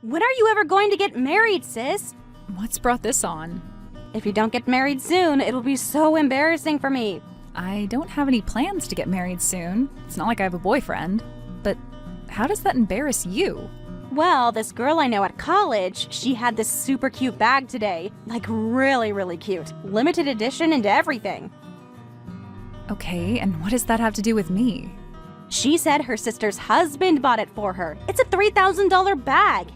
When are you ever going to get married, sis? What's brought this on? If you don't get married soon, it'll be so embarrassing for me. I don't have any plans to get married soon. It's not like I have a boyfriend. But how does that embarrass you? Well, this girl I know at college, she had this super cute bag today. Like really, really cute. Limited edition and everything. Okay, and what does that have to do with me? She said her sister's husband bought it for her. It's a $3,000 bag.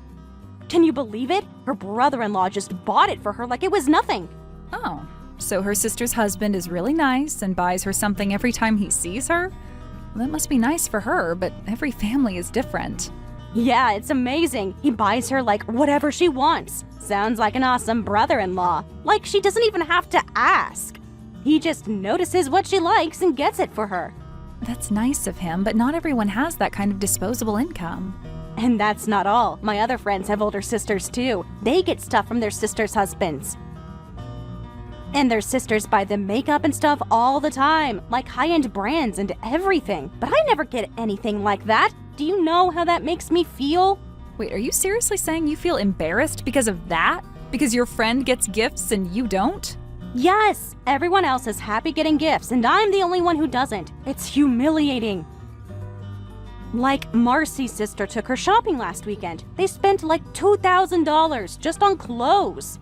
Can you believe it? Her brother-in-law just bought it for her like it was nothing. Oh, so her sister's husband is really nice and buys her something every time he sees her? Well, that must be nice for her, but every family is different. Yeah, it's amazing. He buys her like whatever she wants. Sounds like an awesome brother-in-law. Like she doesn't even have to ask. He just notices what she likes and gets it for her. That's nice of him, but not everyone has that kind of disposable income. And that's not all. My other friends have older sisters too. They get stuff from their sisters' husbands. And their sisters buy them makeup and stuff all the time, like high-end brands and everything. But I never get anything like that. Do you know how that makes me feel? Wait, are you seriously saying you feel embarrassed because of that? Because your friend gets gifts and you don't? Yes, everyone else is happy getting gifts and I'm the only one who doesn't. It's humiliating. Like Marcy's sister took her shopping last weekend. They spent like $2,000 just on clothes.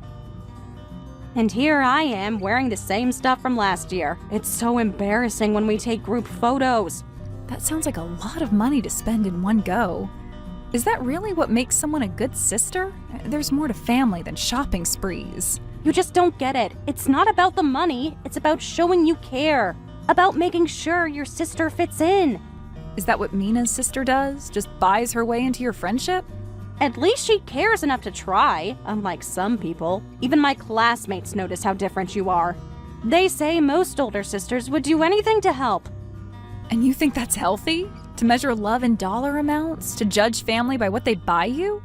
And here I am wearing the same stuff from last year. It's so embarrassing when we take group photos. That sounds like a lot of money to spend in one go. Is that really what makes someone a good sister? There's more to family than shopping sprees. You just don't get it. It's not about the money. It's about showing you care. About making sure your sister fits in. Is that what Mina's sister does? Just buys her way into your friendship? At least she cares enough to try, unlike some people. Even my classmates notice how different you are. They say most older sisters would do anything to help. And you think that's healthy? To measure love in dollar amounts? To judge family by what they buy you?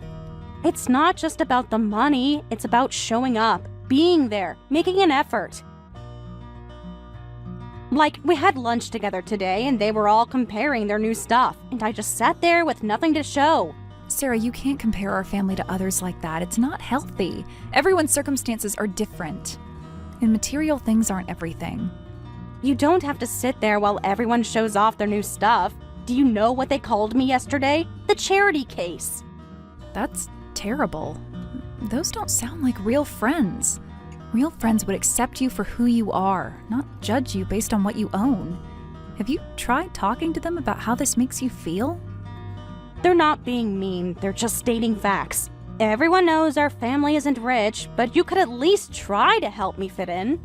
It's not just about the money, it's about showing up, being there, making an effort. Like, we had lunch together today and they were all comparing their new stuff, and I just sat there with nothing to show. Sarah, you can't compare our family to others like that. It's not healthy. Everyone's circumstances are different. And material things aren't everything. You don't have to sit there while everyone shows off their new stuff. Do you know what they called me yesterday? The charity case. That's terrible. Those don't sound like real friends. Real friends would accept you for who you are, not judge you based on what you own. Have you tried talking to them about how this makes you feel? They're not being mean, they're just stating facts. Everyone knows our family isn't rich, but you could at least try to help me fit in.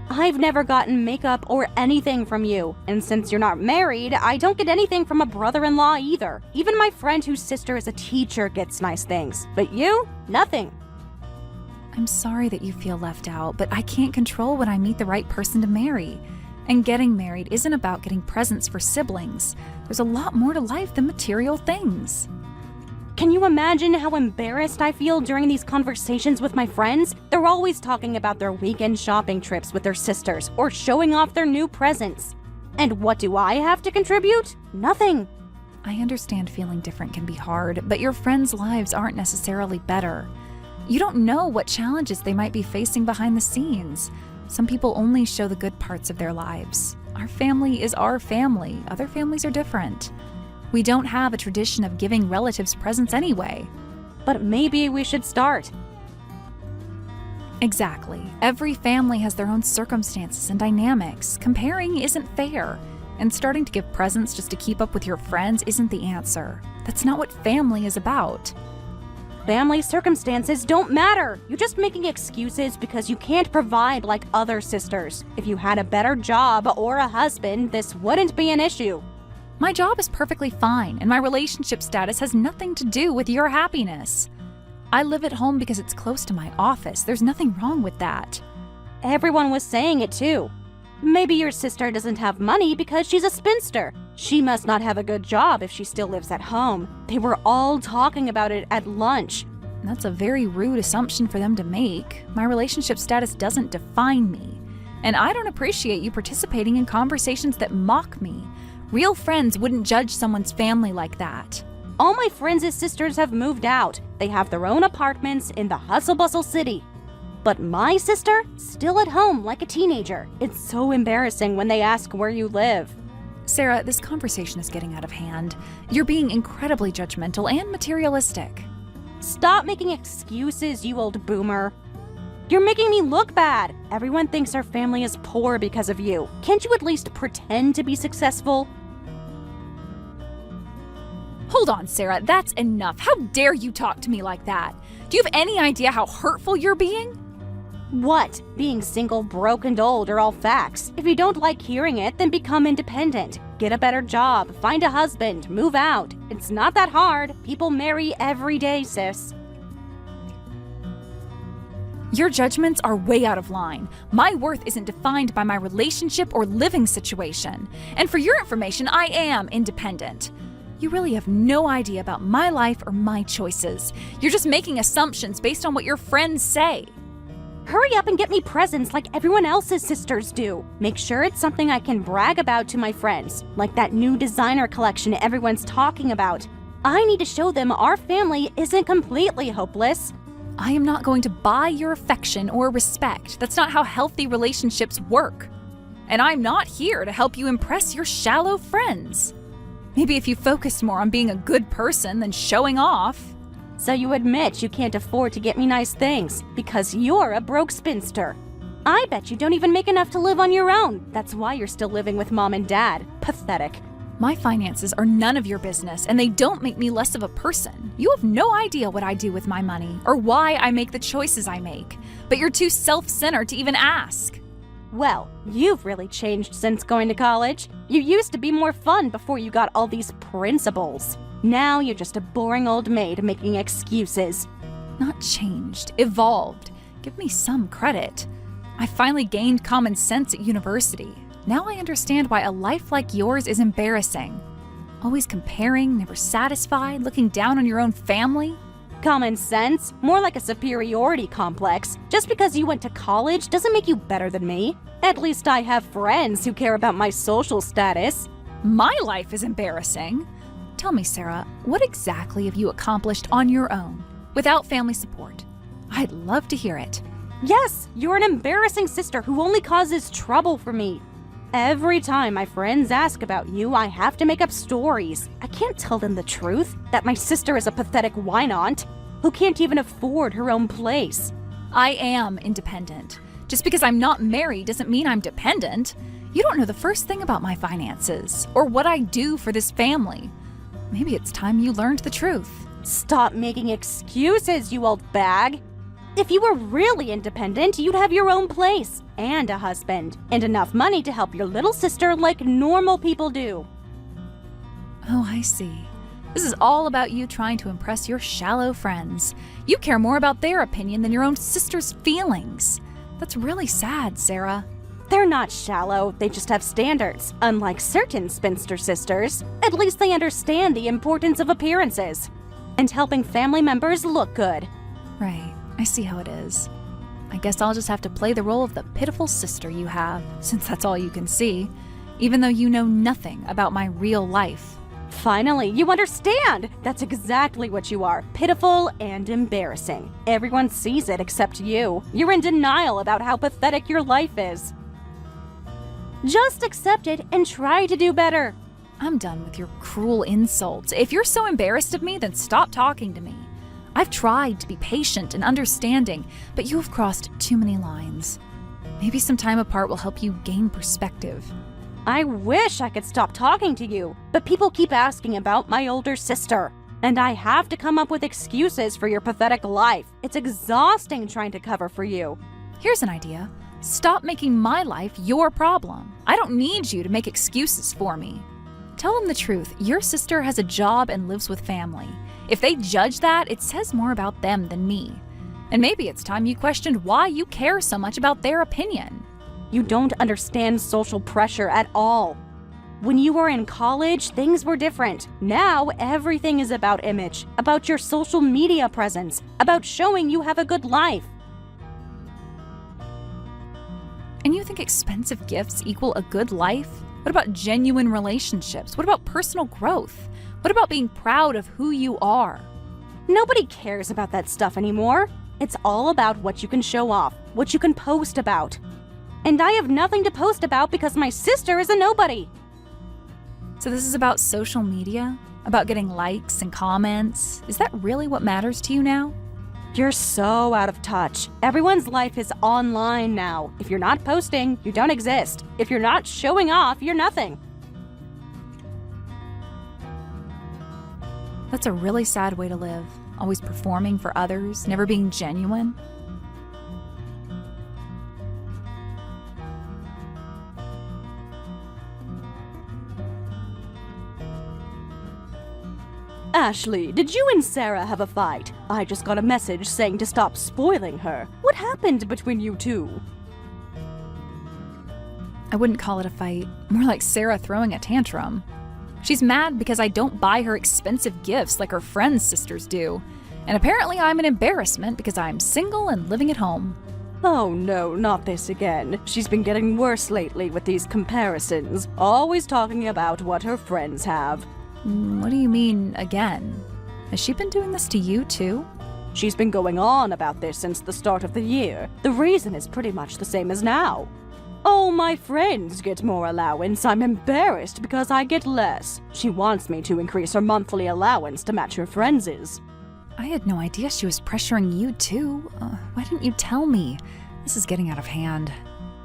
I've never gotten makeup or anything from you, and since you're not married, I don't get anything from a brother-in-law either. Even my friend whose sister is a teacher gets nice things, but you? Nothing. I'm sorry that you feel left out, but I can't control when I meet the right person to marry. And getting married isn't about getting presents for siblings. There's a lot more to life than material things. Can you imagine how embarrassed I feel during these conversations with my friends? They're always talking about their weekend shopping trips with their sisters or showing off their new presents. And what do I have to contribute? Nothing. I understand feeling different can be hard, but your friends' lives aren't necessarily better. You don't know what challenges they might be facing behind the scenes. Some people only show the good parts of their lives. Our family is our family. Other families are different. We don't have a tradition of giving relatives presents anyway. But maybe we should start. Exactly. Every family has their own circumstances and dynamics. Comparing isn't fair. And starting to give presents just to keep up with your friends isn't the answer. That's not what family is about. Family circumstances don't matter. You're just making excuses because you can't provide like other sisters. If you had a better job or a husband, this wouldn't be an issue. My job is perfectly fine, and my relationship status has nothing to do with your happiness. I live at home because it's close to my office. There's nothing wrong with that. Everyone was saying it too. Maybe your sister doesn't have money because she's a spinster. She must not have a good job if she still lives at home. They were all talking about it at lunch. That's a very rude assumption for them to make. My relationship status doesn't define me. And I don't appreciate you participating in conversations that mock me. Real friends wouldn't judge someone's family like that. All my friends' sisters have moved out. They have their own apartments in the hustle-bustle city. But my sister, still at home like a teenager. It's so embarrassing when they ask where you live. Sarah, this conversation is getting out of hand. You're being incredibly judgmental and materialistic. Stop making excuses, you old boomer. You're making me look bad. Everyone thinks our family is poor because of you. Can't you at least pretend to be successful? Hold on, Sarah, that's enough. How dare you talk to me like that? Do you have any idea how hurtful you're being? What? Being single, broke, and old are all facts. If you don't like hearing it, then become independent. Get a better job, find a husband, move out. It's not that hard. People marry every day, sis. Your judgments are way out of line. My worth isn't defined by my relationship or living situation. And for your information, I am independent. You really have no idea about my life or my choices. You're just making assumptions based on what your friends say. Hurry up and get me presents like everyone else's sisters do. Make sure it's something I can brag about to my friends, like that new designer collection everyone's talking about. I need to show them our family isn't completely hopeless. I am not going to buy your affection or respect. That's not how healthy relationships work. And I'm not here to help you impress your shallow friends. Maybe if you focused more on being a good person than showing off. So you admit you can't afford to get me nice things because you're a broke spinster. I bet you don't even make enough to live on your own. That's why you're still living with mom and dad. Pathetic. My finances are none of your business, and they don't make me less of a person. You have no idea what I do with my money or why I make the choices I make, but you're too self-centered to even ask. Well, you've really changed since going to college. You used to be more fun before you got all these principles. Now you're just a boring old maid making excuses. Not changed, evolved. Give me some credit. I finally gained common sense at university. Now I understand why a life like yours is embarrassing. Always comparing, never satisfied, looking down on your own family. Common sense? More like a superiority complex. Just because you went to college doesn't make you better than me. At least I have friends who care about my social status. My life is embarrassing. Tell me, Sarah, what exactly have you accomplished on your own, without family support? I'd love to hear it. Yes, you're an embarrassing sister who only causes trouble for me. Every time my friends ask about you, I have to make up stories. I can't tell them the truth, that my sister is a pathetic wine-aunt who can't even afford her own place. I am independent. Just because I'm not married doesn't mean I'm dependent. You don't know the first thing about my finances, or what I do for this family. Maybe it's time you learned the truth. Stop making excuses, you old bag. If you were really independent, you'd have your own place, and a husband, and enough money to help your little sister like normal people do. Oh, I see. This is all about you trying to impress your shallow friends. You care more about their opinion than your own sister's feelings. That's really sad, Sarah. They're not shallow, they just have standards, unlike certain spinster sisters. At least they understand the importance of appearances and helping family members look good. Right. I see how it is. I guess I'll just have to play the role of the pitiful sister you have, since that's all you can see, even though you know nothing about my real life. Finally, you understand! That's exactly what you are, pitiful and embarrassing. Everyone sees it except you. You're in denial about how pathetic your life is. Just accept it and try to do better. I'm done with your cruel insults. If you're so embarrassed of me, then stop talking to me. I've tried to be patient and understanding, but you have crossed too many lines. Maybe some time apart will help you gain perspective. I wish I could stop talking to you, but people keep asking about my older sister. And I have to come up with excuses for your pathetic life. It's exhausting trying to cover for you. Here's an idea. Stop making my life your problem. I don't need you to make excuses for me. Tell them the truth. Your sister has a job and lives with family. If they judge that, it says more about them than me. And maybe it's time you questioned why you care so much about their opinion. You don't understand social pressure at all. When you were in college, things were different. Now, everything is about image, about your social media presence, about showing you have a good life. And you think expensive gifts equal a good life? What about genuine relationships? What about personal growth? What about being proud of who you are? Nobody cares about that stuff anymore. It's all about what you can show off, what you can post about. And I have nothing to post about because my sister is a nobody. So this is about social media? About getting likes and comments? Is that really what matters to you now? You're so out of touch. Everyone's life is online now. If you're not posting, you don't exist. If you're not showing off, you're nothing. That's a really sad way to live. Always performing for others, never being genuine. Ashley, did you and Sarah have a fight? I just got a message saying to stop spoiling her. What happened between you two? I wouldn't call it a fight. More like Sarah throwing a tantrum. She's mad because I don't buy her expensive gifts like her friends' sisters do. And apparently I'm an embarrassment because I'm single and living at home. Oh no, not this again. She's been getting worse lately with these comparisons, always talking about what her friends have. What do you mean, again? Has she been doing this to you, too? She's been going on about this since the start of the year. The reason is pretty much the same as now. Oh, my friends get more allowance. I'm embarrassed because I get less. She wants me to increase her monthly allowance to match her friends'. I had no idea she was pressuring you, too. Why didn't you tell me? This is getting out of hand.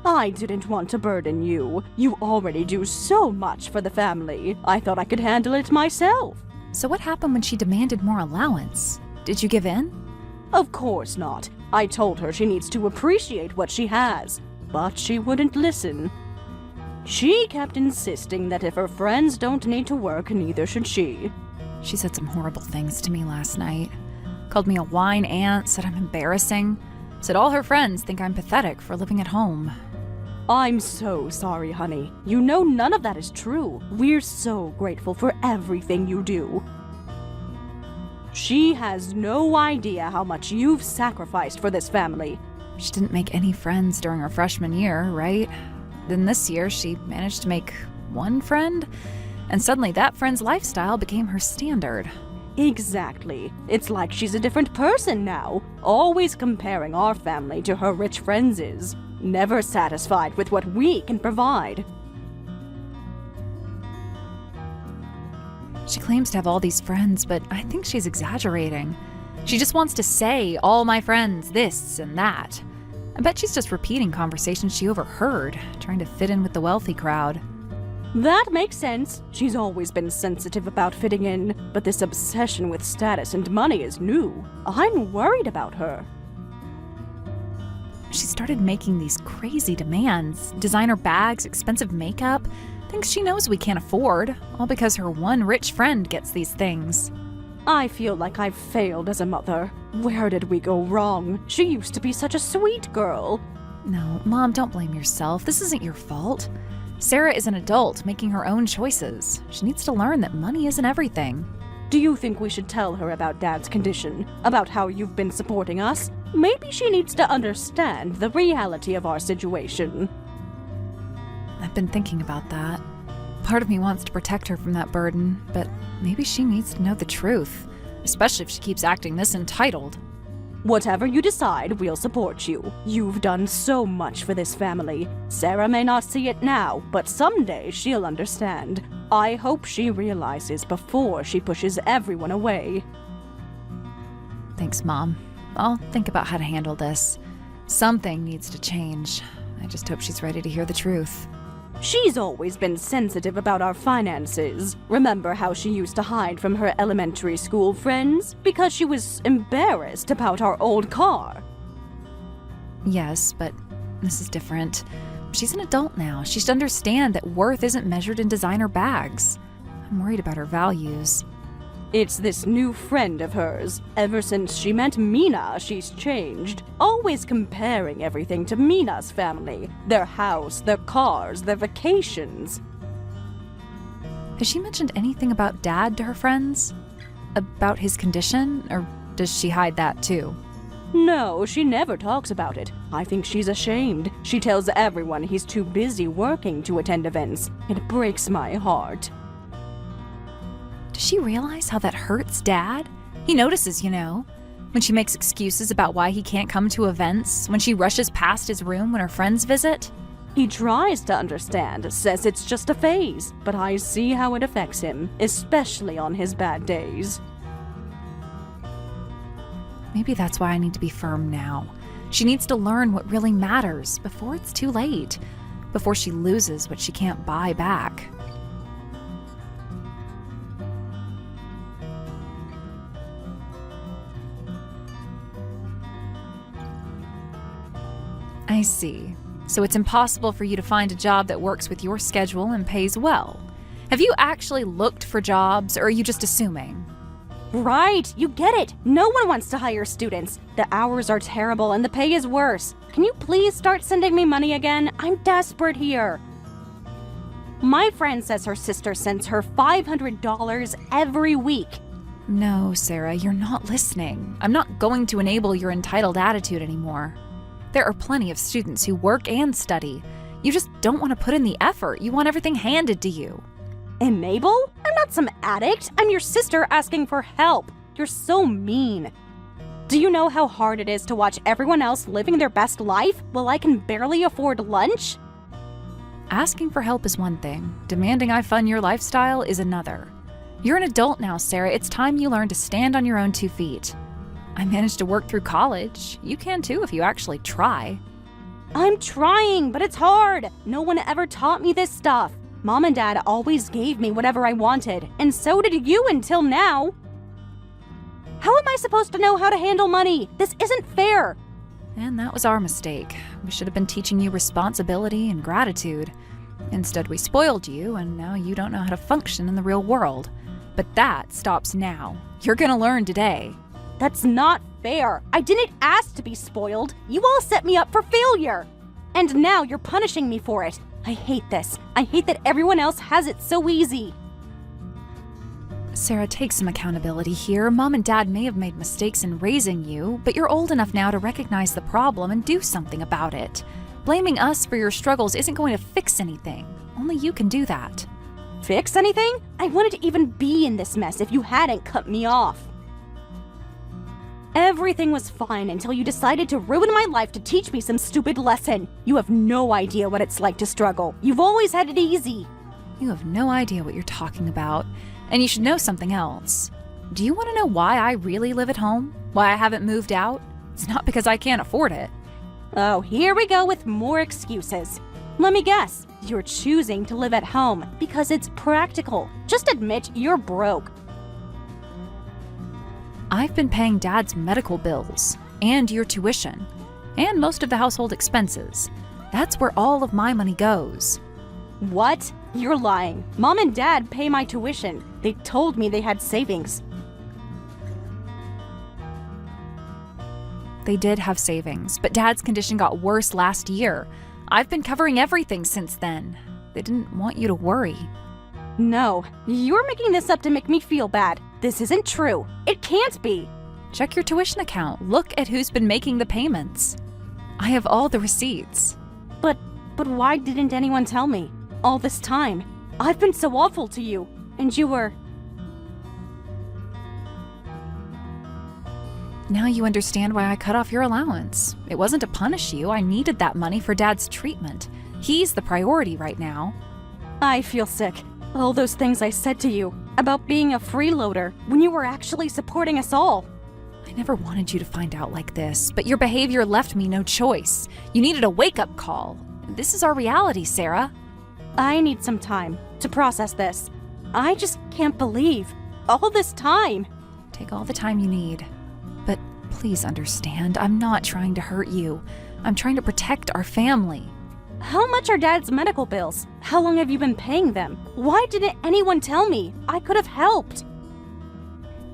I didn't want to burden you. You already do so much for the family. I thought I could handle it myself. So what happened when she demanded more allowance? Did you give in? Of course not. I told her she needs to appreciate what she has, but she wouldn't listen. She kept insisting that if her friends don't need to work, neither should she. She said some horrible things to me last night. Called me a whine aunt, said I'm embarrassing. Said all her friends think I'm pathetic for living at home. I'm so sorry, honey. You know none of that is true. We're so grateful for everything you do. She has no idea how much you've sacrificed for this family. She didn't make any friends during her freshman year, right? Then this year, she managed to make one friend, and suddenly that friend's lifestyle became her standard. Exactly. It's like she's a different person now, always comparing our family to her rich friends'. Never satisfied with what we can provide. She claims to have all these friends, but I think she's exaggerating. She just wants to say, all my friends, this and that. I bet she's just repeating conversations she overheard, trying to fit in with the wealthy crowd. That makes sense. She's always been sensitive about fitting in, but this obsession with status and money is new. I'm worried about her. She started making these crazy demands. Designer bags, expensive makeup, things she knows we can't afford, all because her one rich friend gets these things. I feel like I've failed as a mother. Where did we go wrong? She used to be such a sweet girl. No, Mom, don't blame yourself. This isn't your fault. Sarah is an adult making her own choices. She needs to learn that money isn't everything. Do you think we should tell her about Dad's condition? About how you've been supporting us? Maybe she needs to understand the reality of our situation. I've been thinking about that. Part of me wants to protect her from that burden, but maybe she needs to know the truth, especially if she keeps acting this entitled. Whatever you decide, we'll support you. You've done so much for this family. Sarah may not see it now, but someday she'll understand. I hope she realizes before she pushes everyone away. Thanks, Mom. I'll think about how to handle this. Something needs to change. I just hope she's ready to hear the truth. She's always been sensitive about our finances. Remember how she used to hide from her elementary school friends? Because she was embarrassed about our old car. Yes, but this is different. She's an adult now. She should understand that worth isn't measured in designer bags. I'm worried about her values. It's this new friend of hers. Ever since she met Mina, she's changed. Always comparing everything to Mina's family. Their house, their cars, their vacations. Has she mentioned anything about Dad to her friends? About his condition? Or does she hide that too? No, she never talks about it. I think she's ashamed. She tells everyone he's too busy working to attend events. It breaks my heart. Does she realize how that hurts Dad? He notices, when she makes excuses about why he can't come to events, when she rushes past his room when her friends visit. He tries to understand, says it's just a phase, but I see how it affects him, especially on his bad days. Maybe that's why I need to be firm now. She needs to learn what really matters before it's too late, before she loses what she can't buy back. I see. So it's impossible for you to find a job that works with your schedule and pays well. Have you actually looked for jobs, or are you just assuming? Right, you get it. No one wants to hire students. The hours are terrible and the pay is worse. Can you please start sending me money again? I'm desperate here. My friend says her sister sends her $500 every week. No, Sarah, you're not listening. I'm not going to enable your entitled attitude anymore. There are plenty of students who work and study. You just don't want to put in the effort. You want everything handed to you. Enable? I'm not some addict. I'm your sister asking for help. You're so mean. Do you know how hard it is to watch everyone else living their best life while I can barely afford lunch? Asking for help is one thing. Demanding I fund your lifestyle is another. You're an adult now, Sarah. It's time you learn to stand on your own 2 feet. I managed to work through college. You can too if you actually try. I'm trying, but it's hard. No one ever taught me this stuff. Mom and Dad always gave me whatever I wanted, and so did you until now. How am I supposed to know how to handle money? This isn't fair. And that was our mistake. We should have been teaching you responsibility and gratitude. Instead, we spoiled you, and now you don't know how to function in the real world. But that stops now. You're gonna learn today. That's not fair. I didn't ask to be spoiled. You all set me up for failure. And now you're punishing me for it. I hate this. I hate that everyone else has it so easy. Sarah, take some accountability here. Mom and Dad may have made mistakes in raising you, but you're old enough now to recognize the problem and do something about it. Blaming us for your struggles isn't going to fix anything. Only you can do that. Fix anything? I wouldn't even be in this mess if you hadn't cut me off. Everything was fine until you decided to ruin my life to teach me some stupid lesson. You have no idea what it's like to struggle. You've always had it easy. You have no idea what you're talking about, and you should know something else. Do you want to know why I really live at home? Why I haven't moved out? It's not because I can't afford it. Oh, here we go with more excuses. Let me guess. You're choosing to live at home because it's practical. Just admit you're broke. I've been paying Dad's medical bills, and your tuition, and most of the household expenses. That's where all of my money goes. What? You're lying. Mom and Dad pay my tuition. They told me they had savings. They did have savings, but Dad's condition got worse last year. I've been covering everything since then. They didn't want you to worry. No, you're making this up to make me feel bad. This isn't true. It can't be. Check your tuition account. Look at who's been making the payments. I have all the receipts. But why didn't anyone tell me? All this time. I've been so awful to you. And you were... Now you understand why I cut off your allowance. It wasn't to punish you. I needed that money for Dad's treatment. He's the priority right now. I feel sick. All those things I said to you about being a freeloader when you were actually supporting us all. I never wanted you to find out like this, but your behavior left me no choice. You needed a wake-up call. This is our reality, Sarah. I need some time to process this. I just can't believe all this time. Take all the time you need. But please understand, I'm not trying to hurt you. I'm trying to protect our family. How much are Dad's medical bills? How long have you been paying them? Why didn't anyone tell me? I could have helped.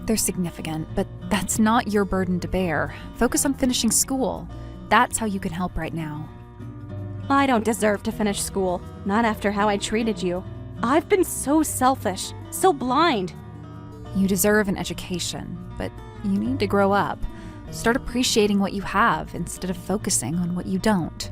They're significant, but that's not your burden to bear. Focus on finishing school. That's how you can help right now. I don't deserve to finish school, not after how I treated you. I've been so selfish, so blind. You deserve an education, but you need to grow up. Start appreciating what you have instead of focusing on what you don't.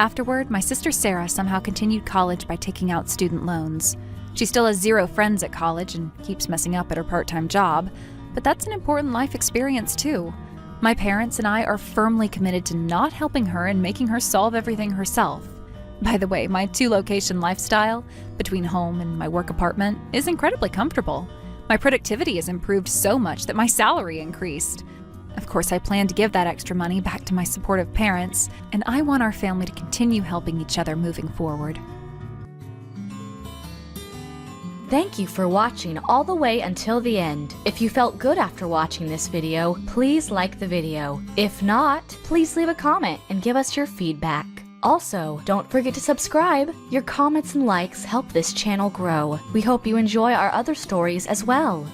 Afterward, my sister Sarah somehow continued college by taking out student loans. She still has 0 friends at college and keeps messing up at her part-time job, but that's an important life experience too. My parents and I are firmly committed to not helping her and making her solve everything herself. By the way, my 2-location lifestyle, between home and my work apartment, is incredibly comfortable. My productivity has improved so much that my salary increased. Of course, I plan to give that extra money back to my supportive parents, and I want our family to continue helping each other moving forward. Thank you for watching all the way until the end. If you felt good after watching this video, please like the video. If not, please leave a comment and give us your feedback. Also, don't forget to subscribe. Your comments and likes help this channel grow. We hope you enjoy our other stories as well.